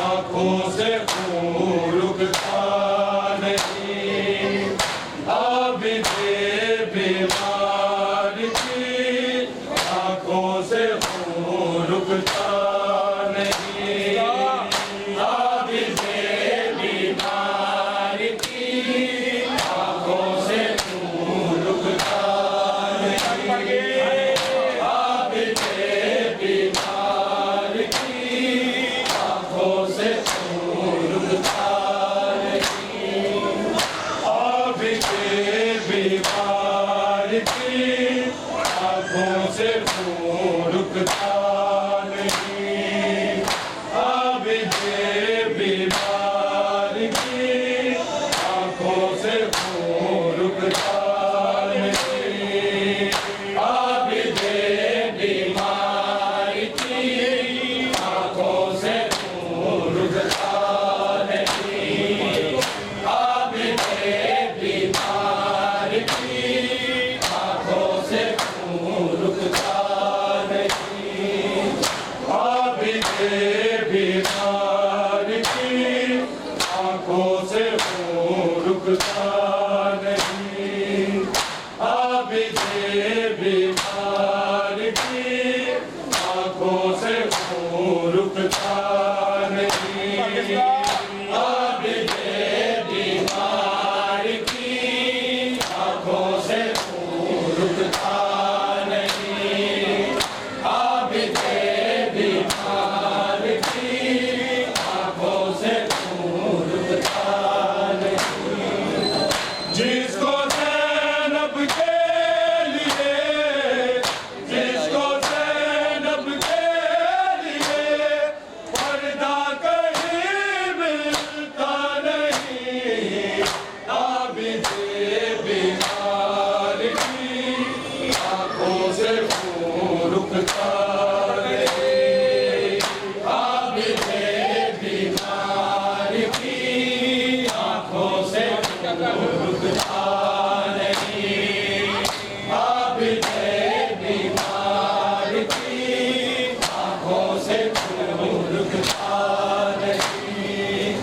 आँखों से खून रुकता रुकता नहीं, आबिदे बीमार की आंखों से खून रुकता नहीं, आबिदे बीमार की आंखों से खून रुकता नहीं, आबिदे बीमार की आंखों से खून रुकता नहीं। जिसको ज़ैनब के लिए, जिसको ज़ैनब के लिए पर्दा कहीं मिलता नहीं, आबिदे बीमार की आंखों से खून रुकता नहीं, आबिदे बीमार की आंखों से खून रुकता नहीं, आबिदे बीमार की आंखों से खून रुकता नहीं।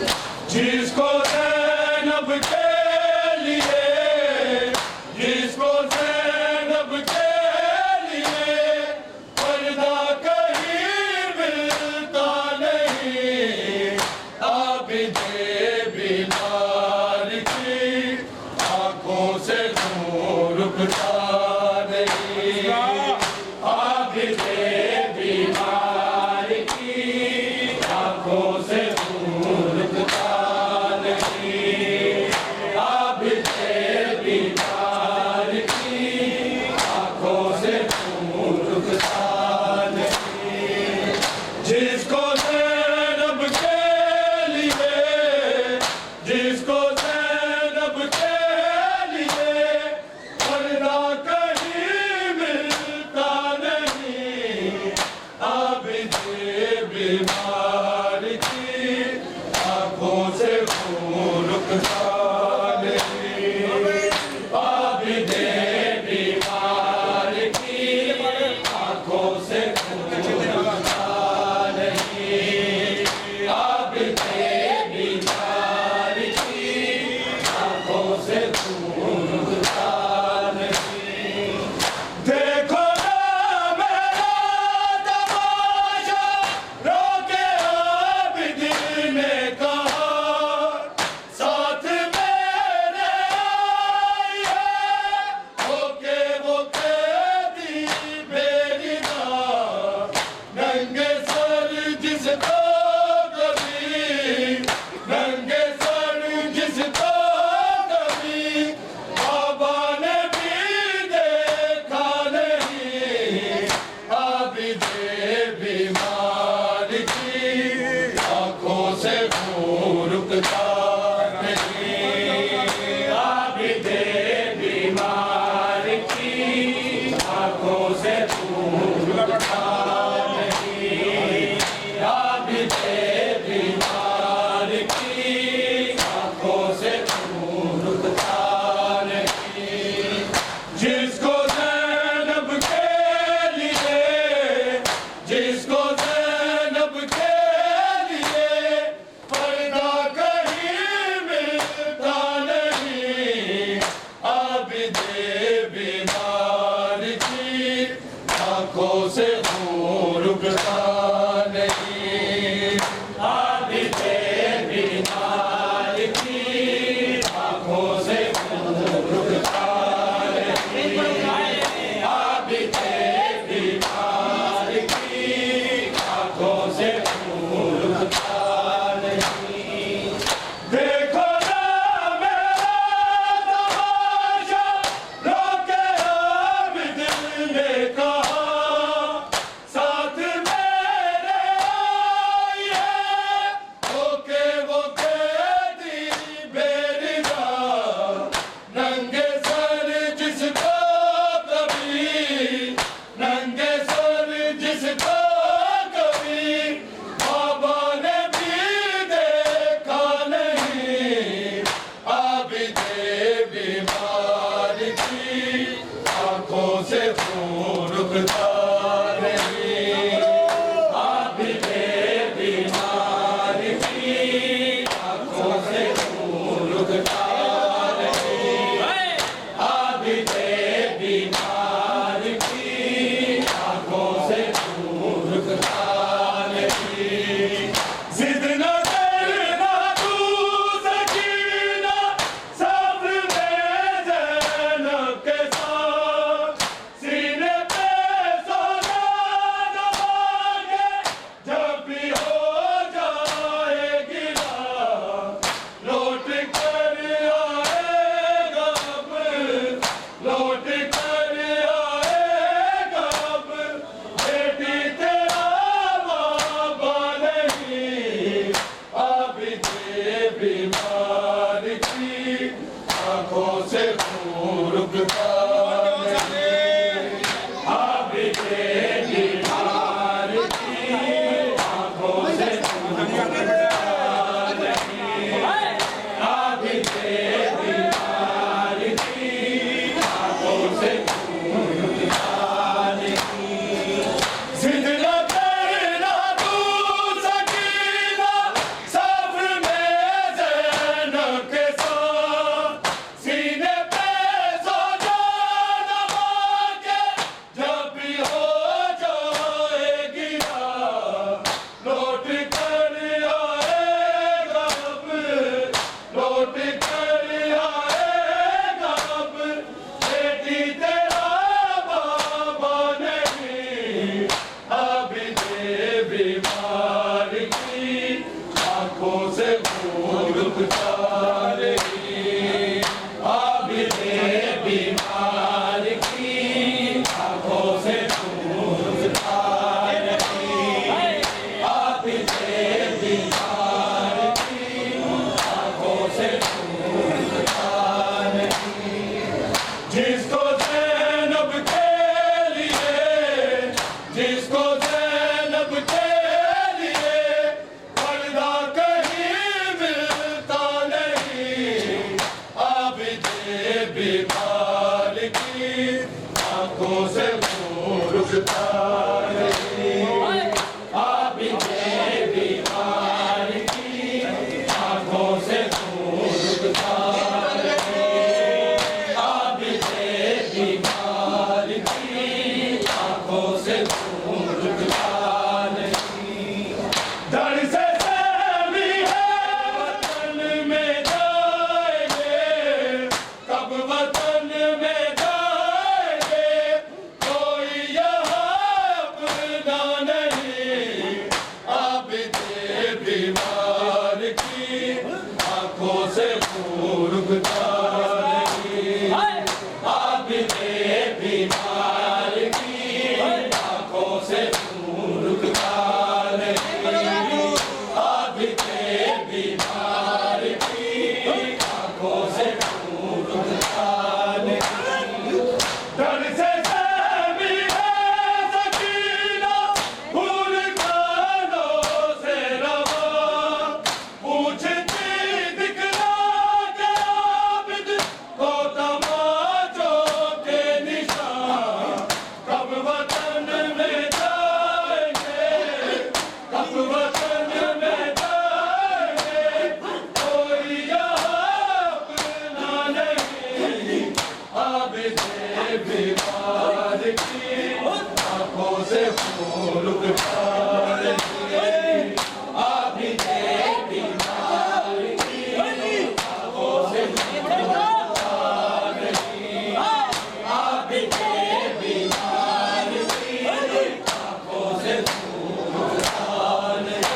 जिसको ज़ैनब के लिए, जिसको ज़ैनब के लिए पर्दा कहीं मिलता नहीं, आबिदे बीमार की आंखों से खून रुकता नहीं, आबिदे बीमार की आंखों से खून रुकता नहीं, आबिदे बीमार की आंखों से खून रुकता नहीं। जिसको ज़ैनब के लिए, बीमार की आंखों से खून रुकता नहीं। हाबिबे बीमार की आंखों से खून रुकता नहीं। हाबिबे बीमार की आंखों से खून रुकता नहीं। जिंदा करना तू सकीना सब्र में ज़ैनब के साथ। सीने पे सो जाना के जब भी हो जाएगी रात। लौट कर आएगा अब, लौट कर आएगा अब। बेटी तेरा बाबा नहीं। हाबिबे बीमार की आंखों से खून रुकता नहीं। हाबिबे बीमार की आंखों से खून रुकता नहीं। हाबिबे बीमार की आंखों से खून रुकता नहीं। जिसको ज़ैनब के लिए, जिसको ज़ैनब के लिए पर्दा कहीं मिलता नहीं। हाबिबे बीमार की आंखों से खून रुकता नहीं। हाबिबे बीमार की आंखों से खून रुकता नहीं। हाबिबे बीमार की आंखों से खून रुकता नहीं। डर से सहमी है वतन में जाएंगे, कब वतन में जाएंगे। कोई यहाँ अपना नहीं। हाबिबे बीमार की आंखों से खून रुकता नहीं। हाबिबे बीमार की आंखों से खून रुकता नहीं। हाबिबे बीमार की आंखों से खून रुकता नहीं। डर से सहमी है सकीना खून खानों से रवा। पूछती दिखला के आबिद को तमाचों के निशान। कब वतन में जाएंगे, कब वतन में जाएंगे। कोई यहाँ अपना नहीं। हाबिबे बीमार की आंखों से खून रुकता नहीं। हाबिबे बीमार की आंखों से खून रुकता नहीं। हाबिबे बीमार की आंखों से खून रुकता नहीं।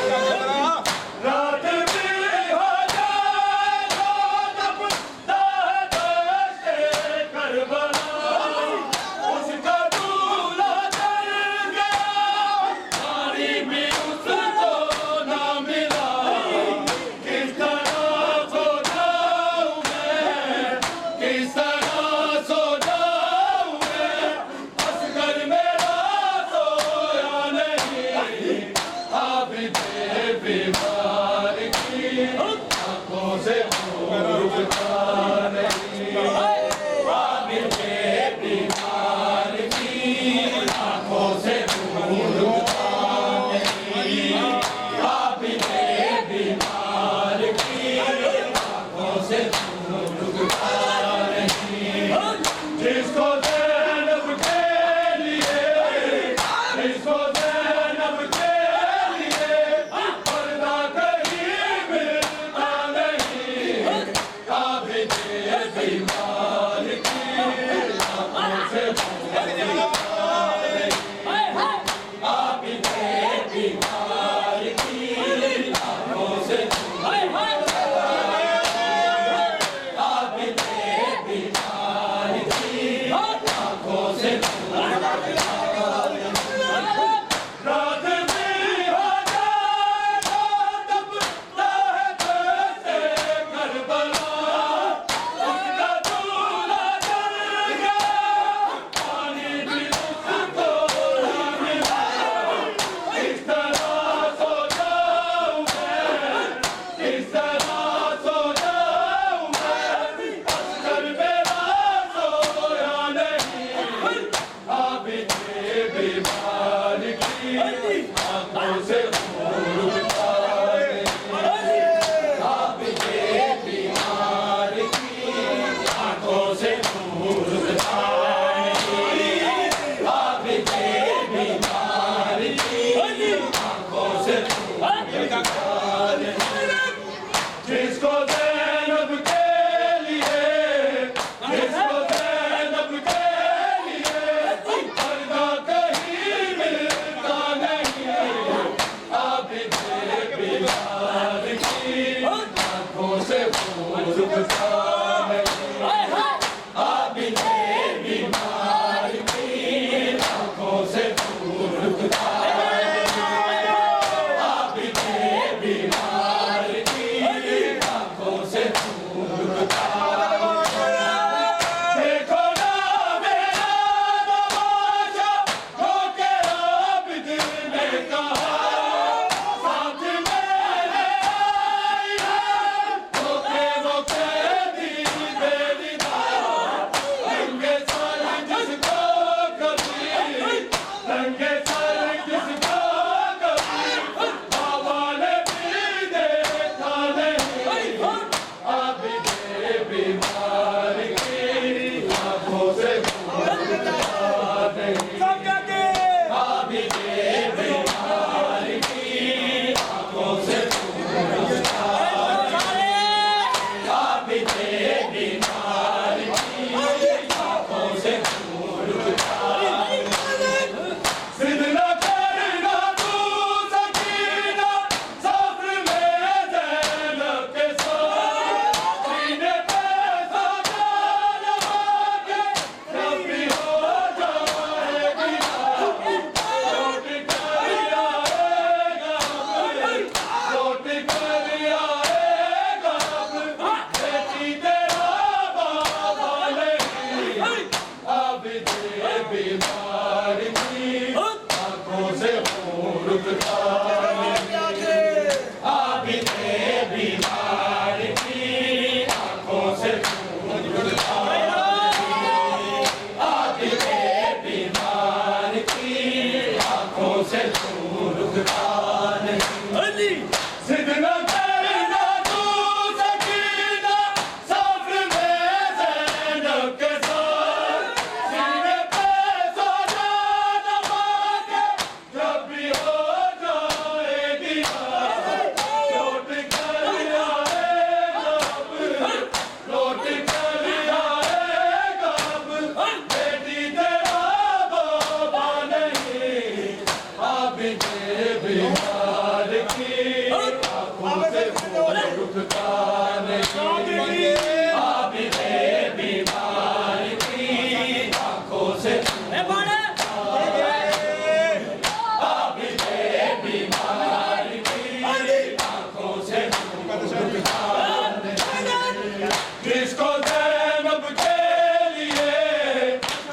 रात भी हो जाए तो तपता है दश्त-ए करबला। उसका दूल्हा चल गया, पानी भी उसको ना मिला। किस तरह सो जाऊं मैं, किस तरह सो जाऊं मैं। असगर मेरा सोया नहीं। हाबिबे बीमार की आंखों से खून रुकता नहीं। हाबिबे बीमार की आंखों से खून रुकता नहीं। हाबिबे बीमार की आंखों से खून रुकता नहीं। जिसको ज़ैनब के लिए, जिसको ज़ैनब के लिए पर्दा कहीं मिलता नहीं। जिसको ज़ैनब के लिए, जिसको ज़ैनब के लिए पर्दा कहीं मिलता नहीं, आबिदे बिलाल की आंखों से खून रुकता नहीं, आबिदे बिलाल की आंखों से खून रुकता नहीं, आबिदे बिलाल की आंखों से खून रुकता नहीं। देखो ना मेरा तमाशा, हो के आबिद ने कहा, साथ मेरे आई है, हो के वो कैदी बेदीदार, रंगे सर जिसको कभी, रंगे सर जिसको कभी बाबा ने भी देखा नहीं, आबिदे बीमार की आंखों से खून रुकता नहीं, आबिदे बीमार की आंखों से खून रुकता नहीं, आबिदे बीमार की आंखों से खून रुकता नहीं। जिद न करना तू सकीना, सब्र में ज़ैनब के साथ, सीने पे सजा लगा के जब भी हो जाएगी रात, लौट कर आएगा अब, लौट कर आएगा अब, बेटी तेरा बाबा नहीं, आबिदे बीमार की आंखों से खून रुकता नहीं, आबिदे बीमार की आंखों से खून रुकता नहीं, आबिदे बीमार की आंखों से खून रुकता नहीं। जिद न करना तू सकीना, सब्र में ज़ैनब के साथ, सीने पे सजा लगा के जब भी हो जाएगी रात, लौट कर आएगा अब, लौट कर आएगा अब, बेटी तेरा बाबा नहीं, आबिदे बीमार की आंखों से खून रुकता नहीं, आबिदे बीमार की आंखों से खून रुकता नहीं, आबिदे बीमार की आंखों से खून रुकता नहीं। जिसको ज़ैनब के लिए,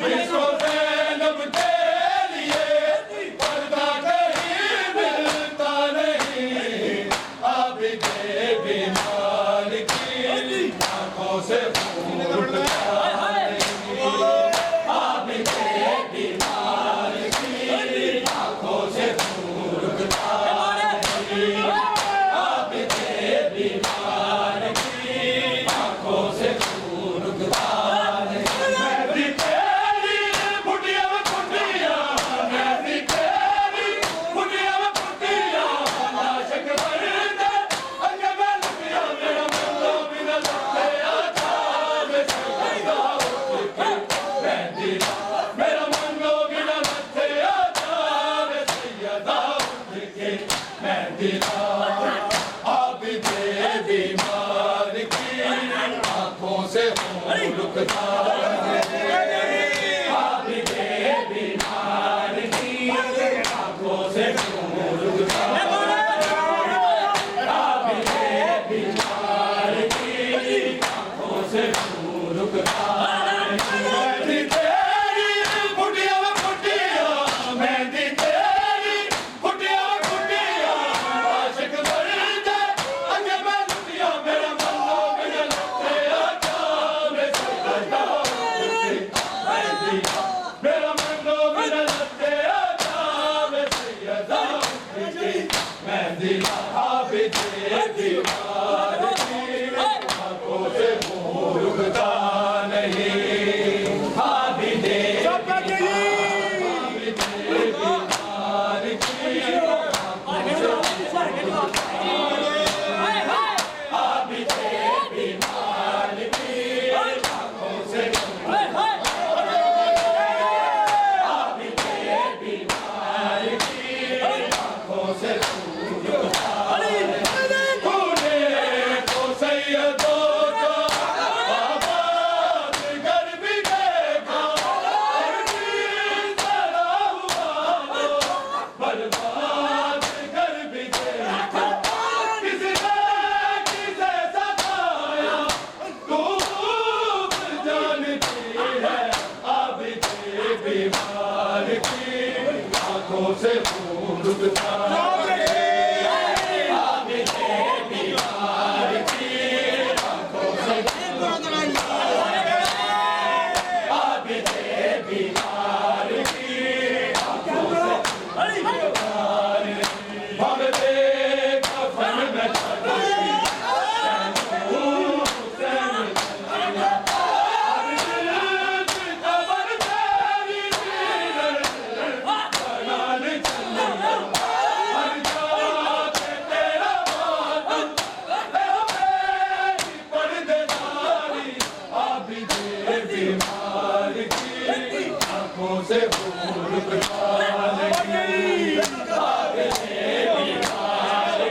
जिसको ज़ैनब के लिए पर्दा कहीं मिलता नहीं, आबिदे बीमार की आंखों से खून रुकता नहीं, आबिदे बीमार की आंखों से खून रुकता नहीं, आबिदे बीमार की आंखों से खून रुकता नहीं। मैं भी तेरी बुढ़िया में बुढ़िया, मैं भी तेरी बुढ़िया में बुढ़िया, आशिक बनते अगे मैं लुटिया, मेरा मन तो बिना लुटे आता मैं सजदा उठ के मेहंदी, मेरा मन तो बिना लुटे आता मैं सजदा उठ के मेहंदी, आबिदे बीमार की आंखों से खून रुकता नहीं, आबिदे बीमार की आंखों से खून रुकता नहीं, आबिदे बीमार की आंखों से खून रुकता नहीं। मेहंदी तेरी बुढ़िया में बुढ़िया, मेहंदी तेरी बुढ़िया में बुढ़िया, आशिक बनते अगे मैं लुटिया, मेरा मन तो बिना लुटे आता मैं सजदा उठ रुकता से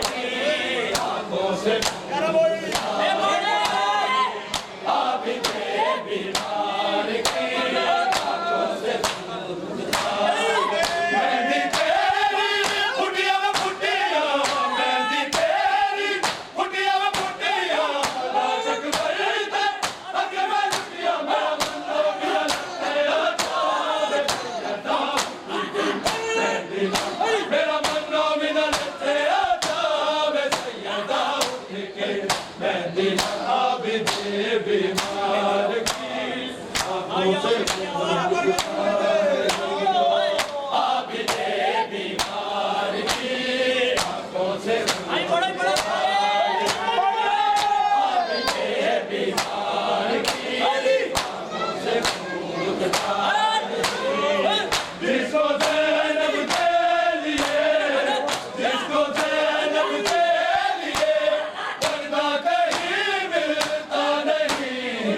बीमार की आंखों से बीमार की आंखों से जिसको ज़ैनब के लिए जिसको ज़ैनब के लिए पर्दा कहीं मिलता नहीं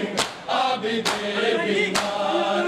आबिदे बीमार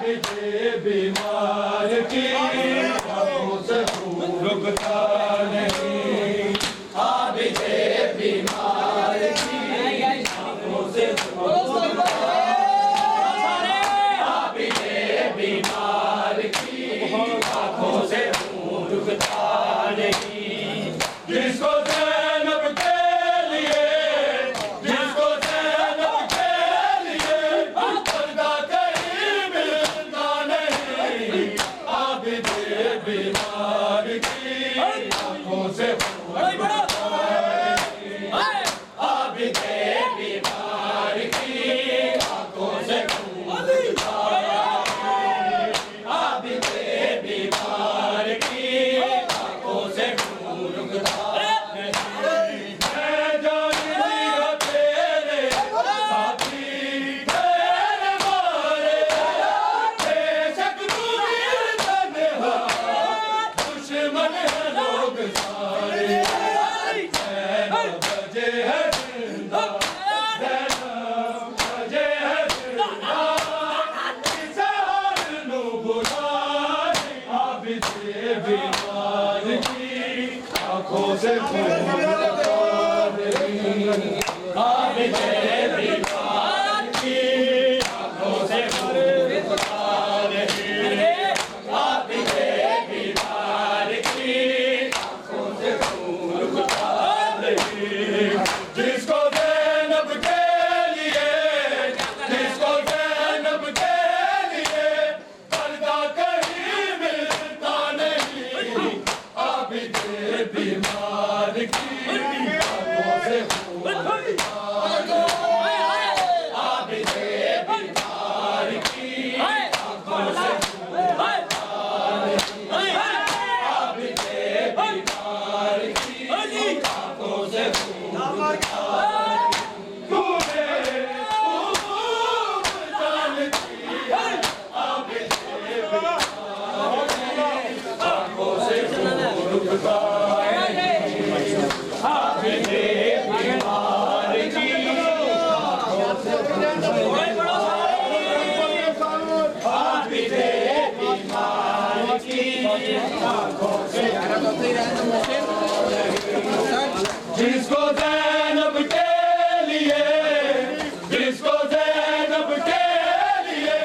दे बीमार की आंखों से खून रुकता नहीं, आप दे बीमार की आंखों से खून आप दे बीमार की आंखों से खून रुकता नहीं। जिसको ज़ैनब के लिए, जिसको ज़ैनब के लिए पर्दा कहीं मिलता नहीं, आप दे बीमार की आंखों से खून रुकता नहीं, आप दे बीमार की आंखों से खून रुकता नहीं, आप दे बीमार की आंखों से खून रुकता नहीं। मैं जान लिया तेरे साथी तेरे मारे, बेशक तू वीर तन्हा, दुश्मन है लोग सारे। ज़ैनब बजे है जिंदा, ज़ैनब बजे है जिंदा, किसे हार नु बुलाए, आप दे बीमार की आंखों से खून रुकता नहीं, आप दे बीमार की आंखों से खून रुकता नहीं, आप दे बीमार की आंखों से खून रुकता नहीं। जिसको ज़ैनब के लिए, जिसको ज़ैनब के लिए पर्दा कहीं मिलता नहीं, आप दे बीमार की आंखों से खून रुकता नहीं, आप दे बीमार की आंखों से खून रुकता नहीं, आप दे बीमार की आंखों से खून रुकता नहीं। तूने खूब जानती है, आप दे बीमार की आंखों से खून रुकता नहीं, आप दे बीमार की आंखों से खून रुकता नहीं, आप दे बीमार की आंखों से जिसको ज़ैनब के लिए, जिसको ज़ैनब के लिए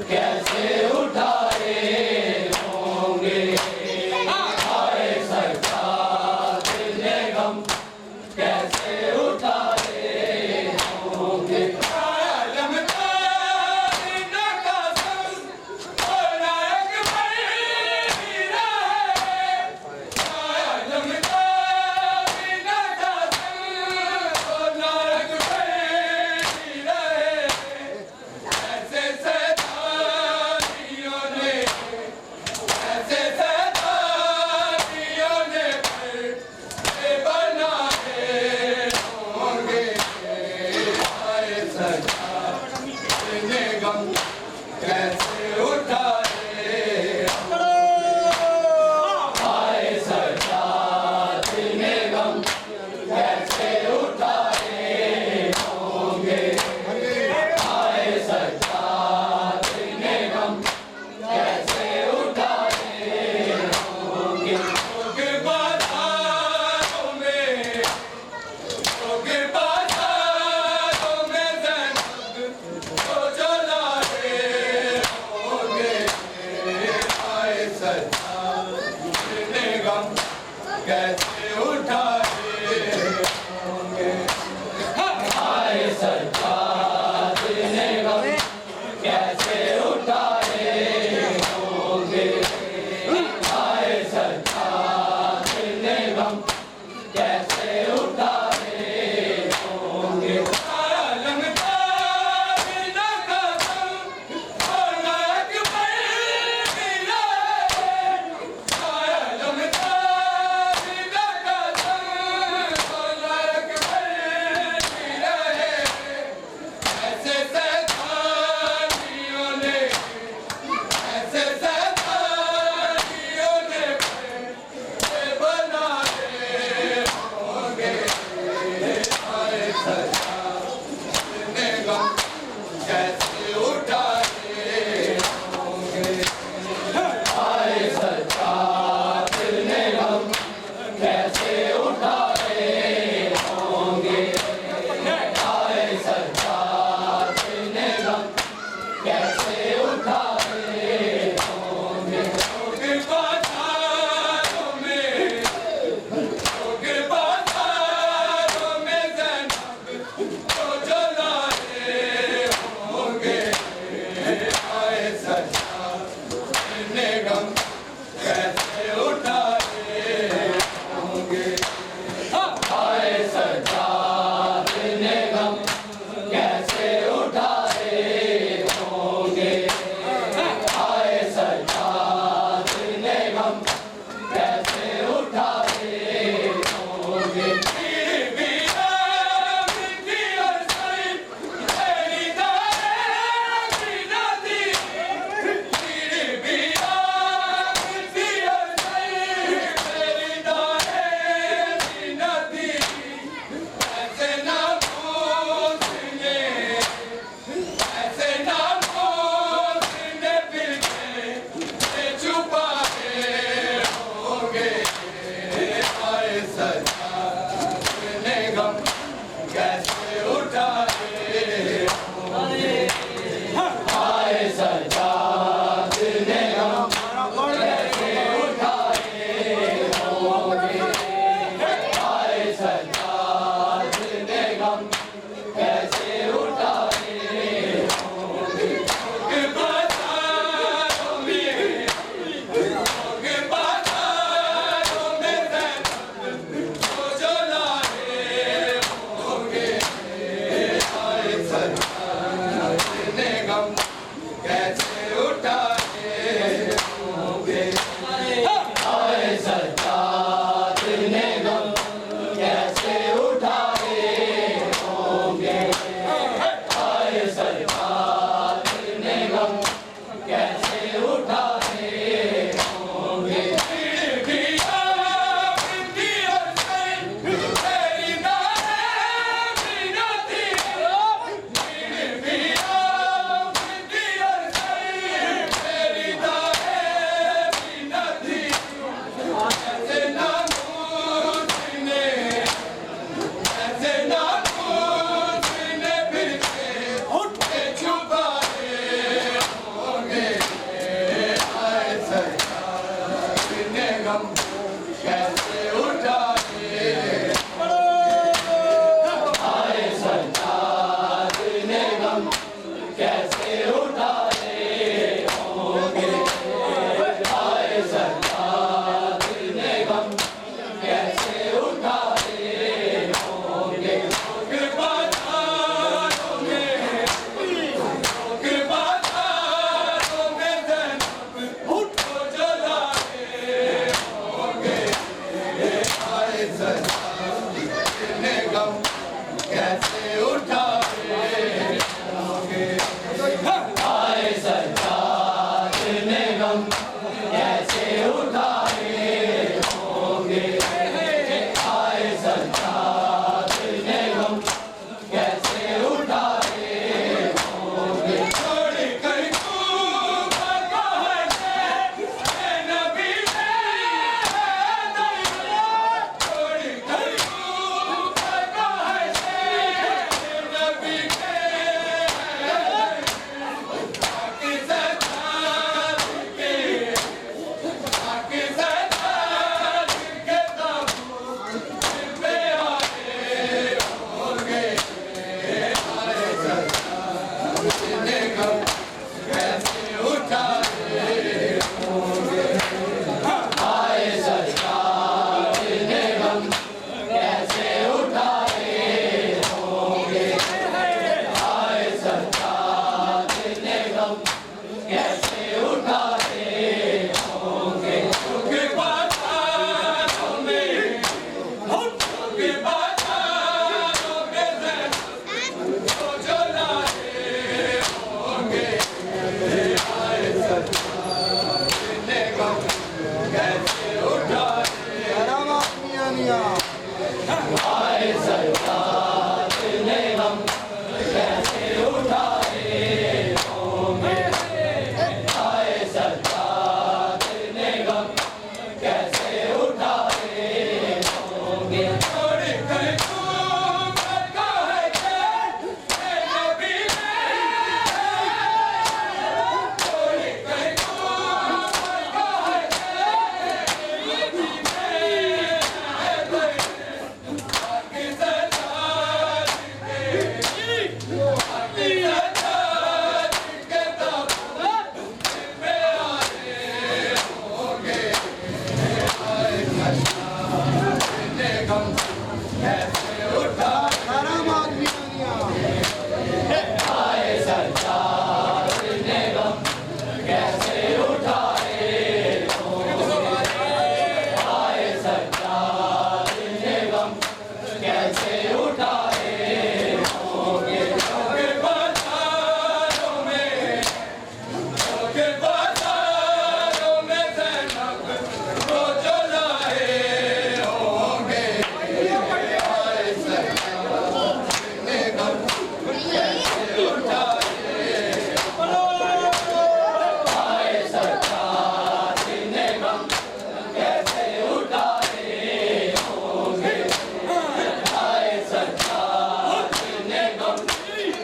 कैसे उठाए होंगे, आए सरकार कैसे उठाए होंगे। आए सज्जाद ने गम कैसे उठाए होंगे। आए सज्जाद ने गम कैसे उठाए होंगे। मियानिया आए सरकार ने हम कैसे उठाए होंगे आए सरकार ने हम कैसे उठाए होंगे छोड़ कर तू मक्का है के नबी छोड़ कर तू मक्का है के करामात मियानिया आए सरकार ने गम कैसे उठाए आए सरकार ने गम कैसे उठाए होंगे बाजारों में ज़ैनब को जो लाए होंगे आए सरकार ने गम कैसे उठाए आए सरकार ने गम कैसे उठाए होंगे आए सरकार ने गम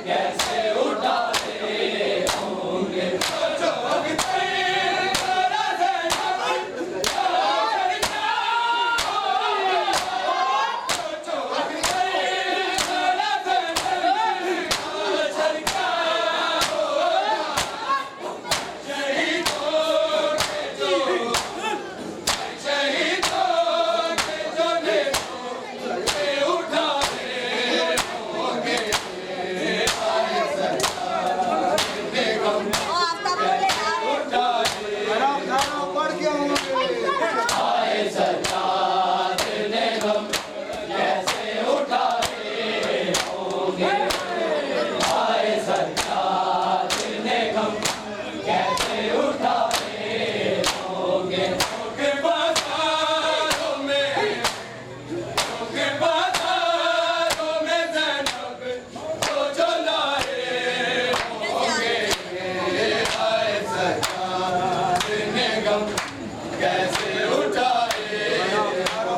कैसे उठाए होंगे बढ़ के होंगे आए सरकार ने गम कैसे उठाए होंगे आए सरकार ने गम कैसे उठाए होंगे बाजारों में ज़ैनब को जो लाए होंगे आए सरकार ने गम कैसे उठाए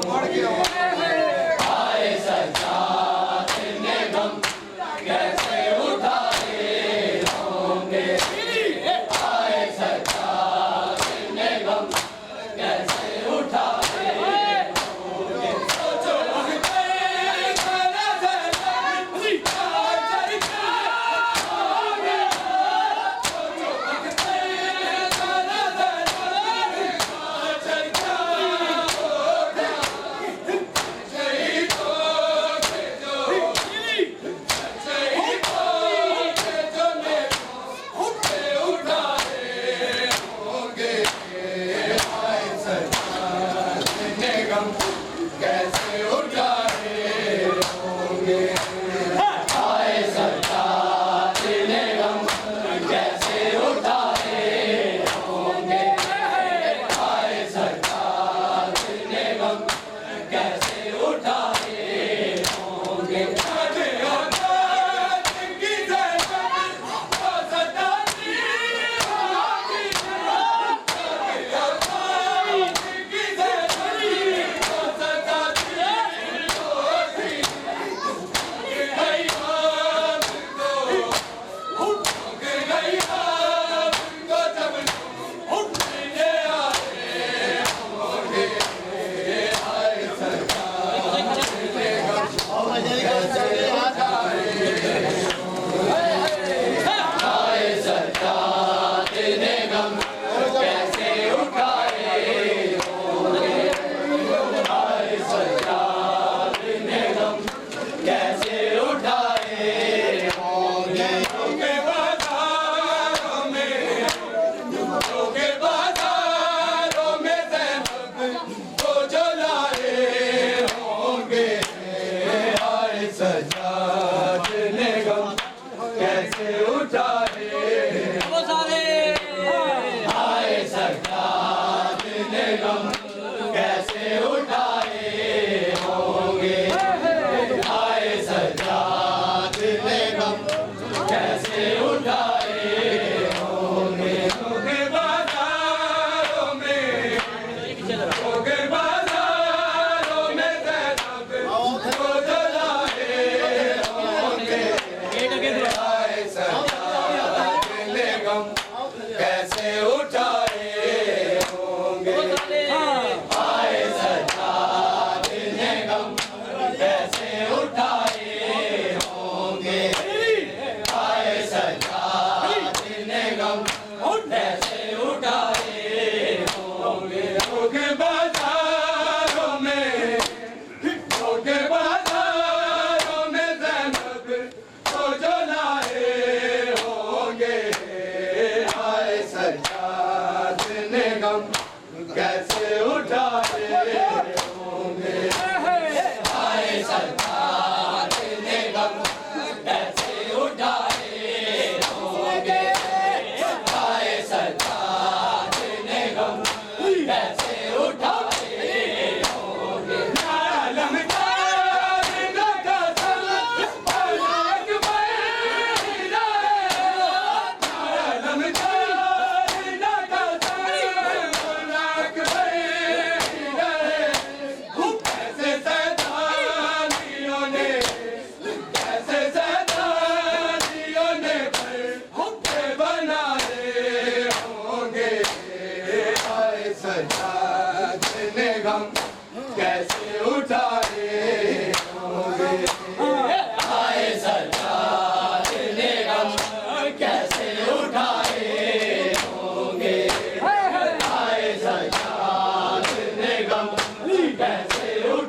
बढ़ के होंगे आए सरकार ने गम कैसे उठाए होंगे आए सरकार ने गम कैसे उठाए होंगे सोचो कैसे उठाए होंगे आए सरकार ने गम कैसे उठाए होंगे आए सरकार ने गम कैसे उठाए होंगे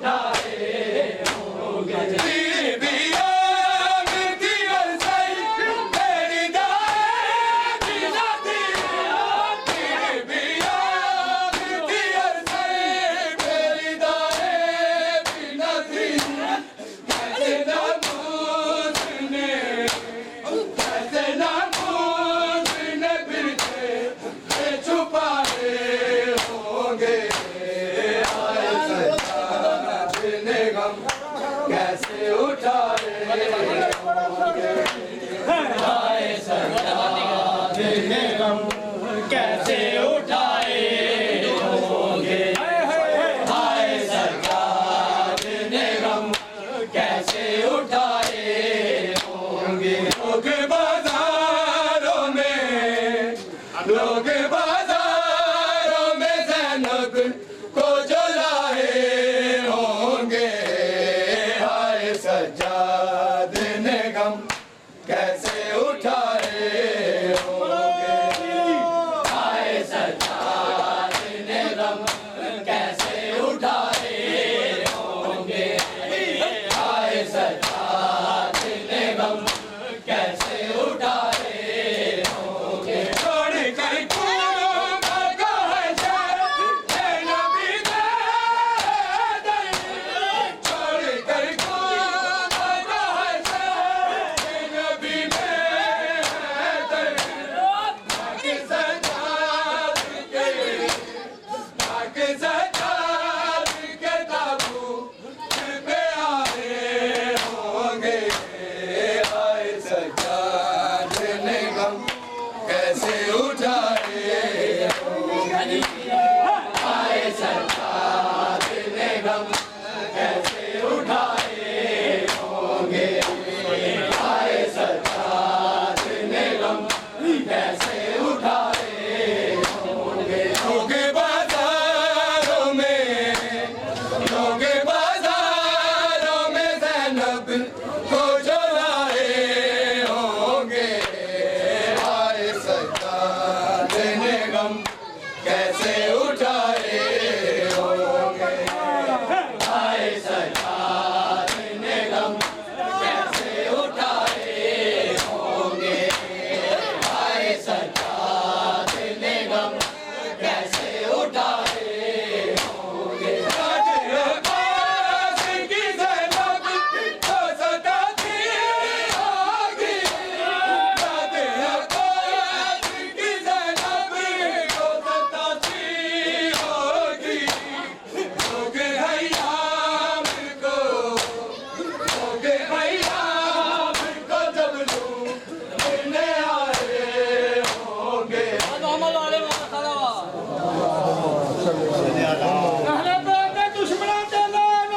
नारे